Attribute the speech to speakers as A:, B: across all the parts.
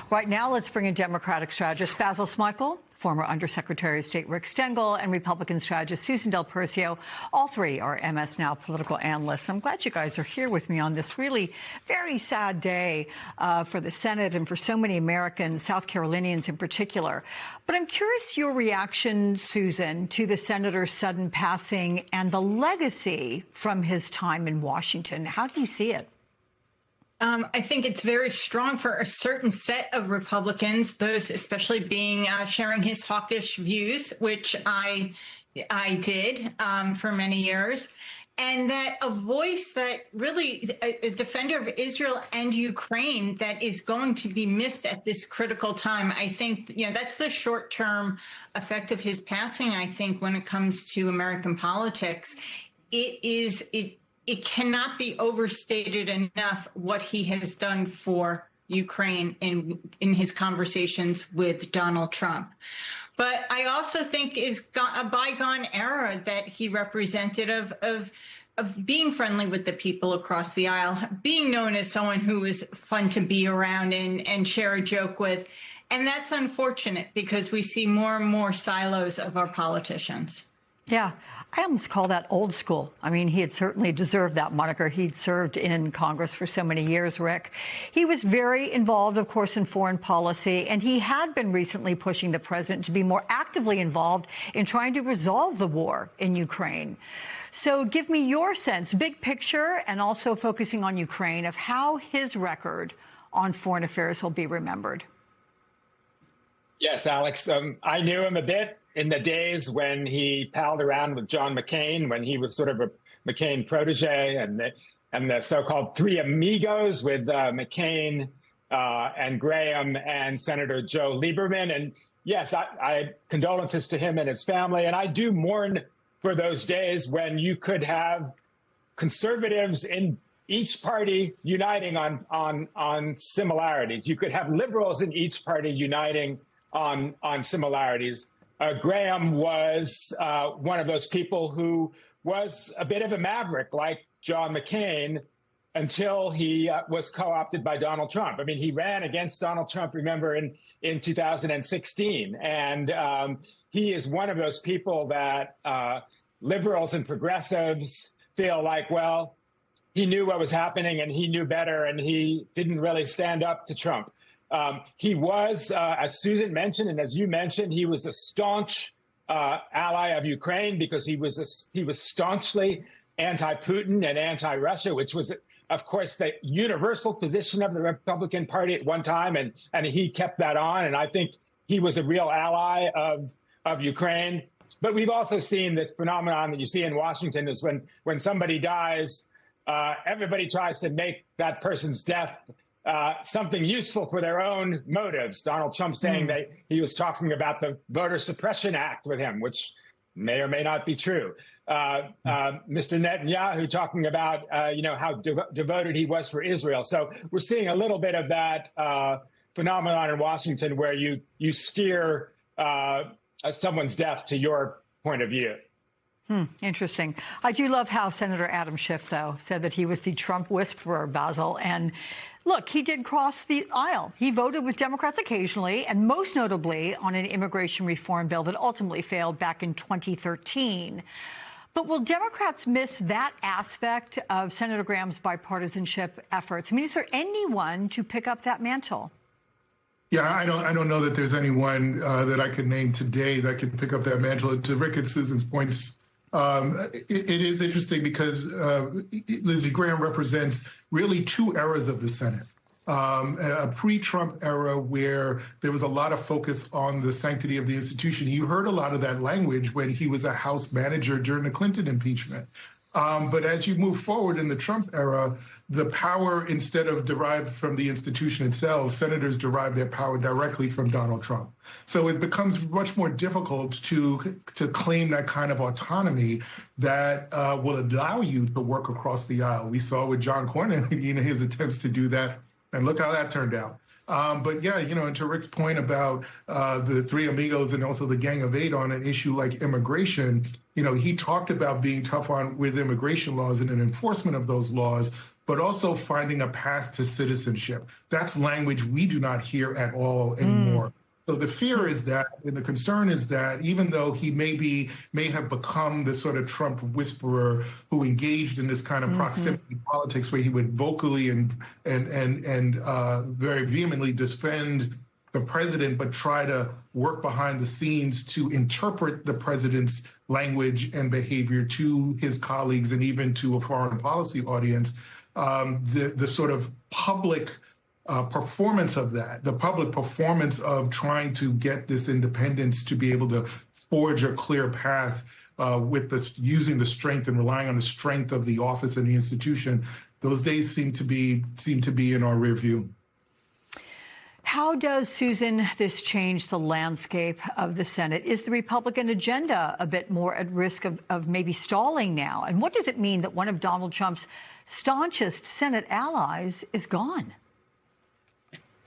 A: Right now, let's bring in Democratic strategist Basil Smikle, former Undersecretary of State Rick Stengel, and Republican strategist Susan Del Percio. All three are MS Now political analysts. I'm glad you guys are here with me on this really very sad day for the Senate and for so many Americans, South Carolinians in particular. But I'm curious your reaction, Susan, to the senator's sudden passing and the legacy from his time in Washington. How do you see it?
B: I think it's very strong for a certain set of Republicans, those especially being sharing his hawkish views, which I did for many years, and that a voice that really a defender of Israel and Ukraine that is going to be missed at this critical time. I think, that's the short-term effect of his passing. I think when it comes to American politics, it cannot be overstated enough what he has done for Ukraine in his conversations with Donald Trump. But I also think is a bygone era that he represented of being friendly with the people across the aisle, being known as someone who was fun to be around and share a joke with. And that's unfortunate because we see more and more silos of our politicians.
A: Yeah, I almost call that old school. I mean, he had certainly deserved that moniker. He'd served in Congress for so many years, Rick. He was very involved, of course, in foreign policy, and he had been recently pushing the president to be more actively involved in trying to resolve the war in Ukraine. So give me your sense, big picture, and also focusing on Ukraine, of how his record on foreign affairs will be remembered.
C: Yes, Alex, I knew him a bit in the days when he palled around with John McCain, when he was sort of a McCain protege, and the so-called three amigos with McCain and Graham and Senator Joe Lieberman. And yes, I condolences to him and his family. And I do mourn for those days when you could have conservatives in each party uniting on similarities. You could have liberals in each party uniting on similarities. Graham was one of those people who was a bit of a maverick, like John McCain, until he was co-opted by Donald Trump. I mean, he ran against Donald Trump, remember, in 2016. And he is one of those people that liberals and progressives feel like, well, he knew what was happening and he knew better and he didn't really stand up to Trump. He was, as Susan mentioned, and as you mentioned, he was a staunch ally of Ukraine because he was staunchly anti-Putin and anti-Russia, which was, of course, the universal position of the Republican Party at one time, and he kept that on. And I think he was a real ally of Ukraine. But we've also seen this phenomenon that you see in Washington is when somebody dies, everybody tries to make that person's death something useful for their own motives. Donald Trump saying that he was talking about the Voter Suppression Act with him, which may or may not be true. Mr. Netanyahu talking about, how devoted he was for Israel. So we're seeing a little bit of that phenomenon in Washington where you steer someone's death to your point of view.
A: Interesting. I do love how Senator Adam Schiff, though, said that he was the Trump whisperer, Basil. And look, he did cross the aisle. He voted with Democrats occasionally, and most notably on an immigration reform bill that ultimately failed back in 2013. But will Democrats miss that aspect of Senator Graham's bipartisanship efforts? I mean, is there anyone to pick up that mantle?
D: Yeah, I don't know that there's anyone that I could name today that could pick up that mantle. To Rick and Susan's points, it is interesting because Lindsey Graham represents really two eras of the Senate. A pre-Trump era where there was a lot of focus on the sanctity of the institution. You heard a lot of that language when he was a House manager during the Clinton impeachment. But as you move forward in the Trump era, the power, instead of derived from the institution itself, senators derive their power directly from Donald Trump. So it becomes much more difficult to claim that kind of autonomy that will allow you to work across the aisle. We saw with John Cornyn, his attempts to do that, and look how that turned out. But yeah, and to Rick's point about the three amigos and also the Gang of Eight on an issue like immigration, he talked about being tough with immigration laws and an enforcement of those laws. but also finding a path to citizenship. That's language we do not hear at all anymore. So the fear is that, and the concern is that, even though he may have become this sort of Trump whisperer who engaged in this kind of proximity politics, where he would vocally and very vehemently defend the president, but try to work behind the scenes to interpret the president's language and behavior to his colleagues and even to a foreign policy audience, the sort of public performance of that, the public performance of trying to get this independence to be able to forge a clear path with this, using the strength and relying on the strength of the office and the institution, those days seem to be in our rear view.
A: How does, Susan, this change the landscape of the Senate? Is the Republican agenda a bit more at risk of maybe stalling now? And what does it mean that one of Donald Trump's staunchest Senate allies is gone?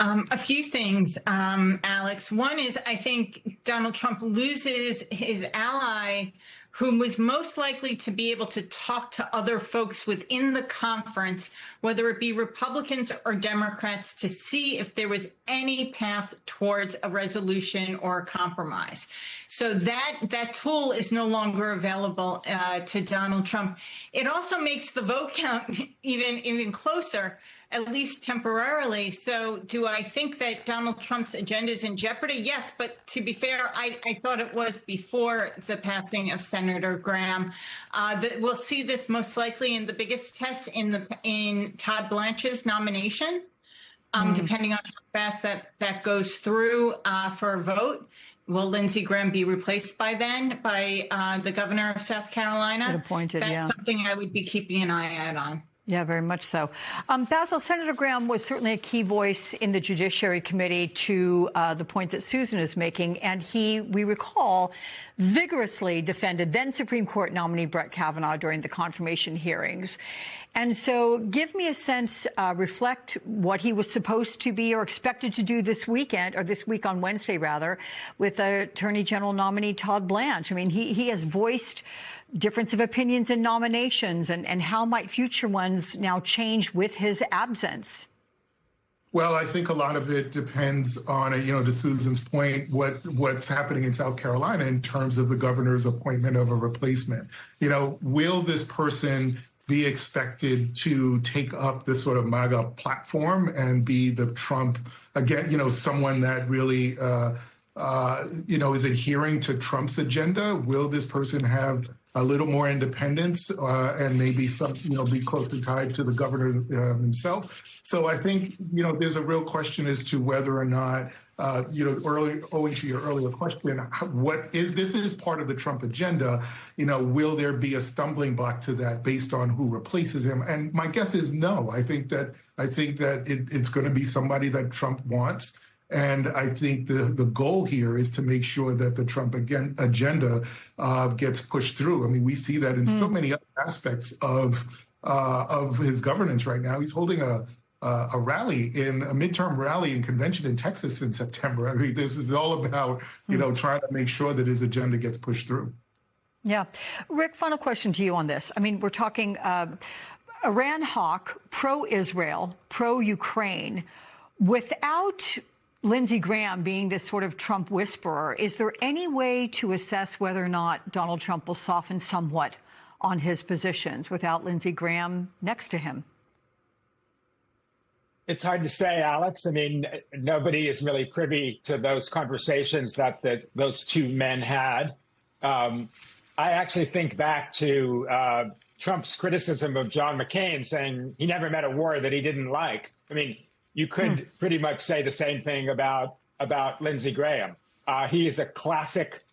B: A few things, Alex. One is, I think Donald Trump loses his ally whom was most likely to be able to talk to other folks within the conference, whether it be Republicans or Democrats, to see if there was any path towards a resolution or a compromise. So that tool is no longer available to Donald Trump. It also makes the vote count even closer, at least temporarily. So do I think that Donald Trump's agenda is in jeopardy? Yes, but to be fair, I thought it was before the passing of Senator Graham. We'll see this most likely in the biggest test in Todd Blanche's nomination, depending on how fast that goes through for a vote. Will Lindsey Graham be replaced by then by the governor of South Carolina?
A: Appointed,
B: That's something I would be keeping an eye out on.
A: Yeah, very much so. Basil, Senator Graham was certainly a key voice in the Judiciary Committee to the point that Susan is making. And he, we recall, vigorously defended then Supreme Court nominee Brett Kavanaugh during the confirmation hearings. And so give me a sense, reflect what he was supposed to be or expected to do this weekend, or this week on Wednesday, rather, with Attorney General nominee Todd Blanche. I mean, he has voiced difference of opinions in nominations, and how might future ones now change with his absence?
D: Well, I think a lot of it depends on, to Susan's point, what's happening in South Carolina in terms of the governor's appointment of a replacement. Will this person be expected to take up this sort of MAGA platform and be the Trump, again, someone that really, is adhering to Trump's agenda? Will this person have a little more independence and maybe some, be closely tied to the governor himself? So I think, there's a real question as to whether or not, owing to your earlier question, this is part of the Trump agenda. Will there be a stumbling block to that based on who replaces him? And my guess is no. I think that it's going to be somebody that Trump wants. And I think the goal here is to make sure that the Trump agenda gets pushed through. I mean, we see that in so many other aspects of his governance right now. He's holding a midterm rally and convention in Texas in September. I mean, this is all about, trying to make sure that his agenda gets pushed through.
A: Yeah. Rick, final question to you on this. I mean, we're talking Iran hawk, pro-Israel, pro-Ukraine. Without Lindsey Graham being this sort of Trump whisperer, is there any way to assess whether or not Donald Trump will soften somewhat on his positions without Lindsey Graham next to him?
C: It's hard to say, Alex. I mean, nobody is really privy to those conversations that those two men had. I actually think back to Trump's criticism of John McCain, saying he never met a war that he didn't like. I mean, you could pretty much say the same thing about Lindsey Graham. He is a classic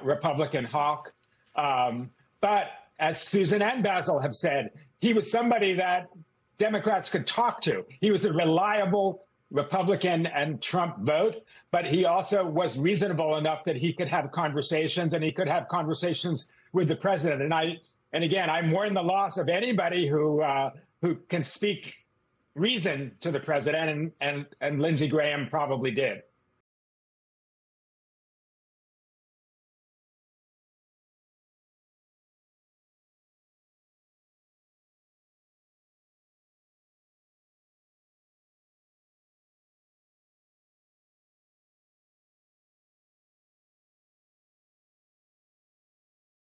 C: Republican hawk. But as Susan and Basil have said, he was somebody that Democrats could talk to. He was a reliable Republican and Trump vote, but he also was reasonable enough that he could have conversations, and he could have conversations with the president. And again, I mourn the loss of anybody who can speak reason to the president, and Lindsey Graham probably did.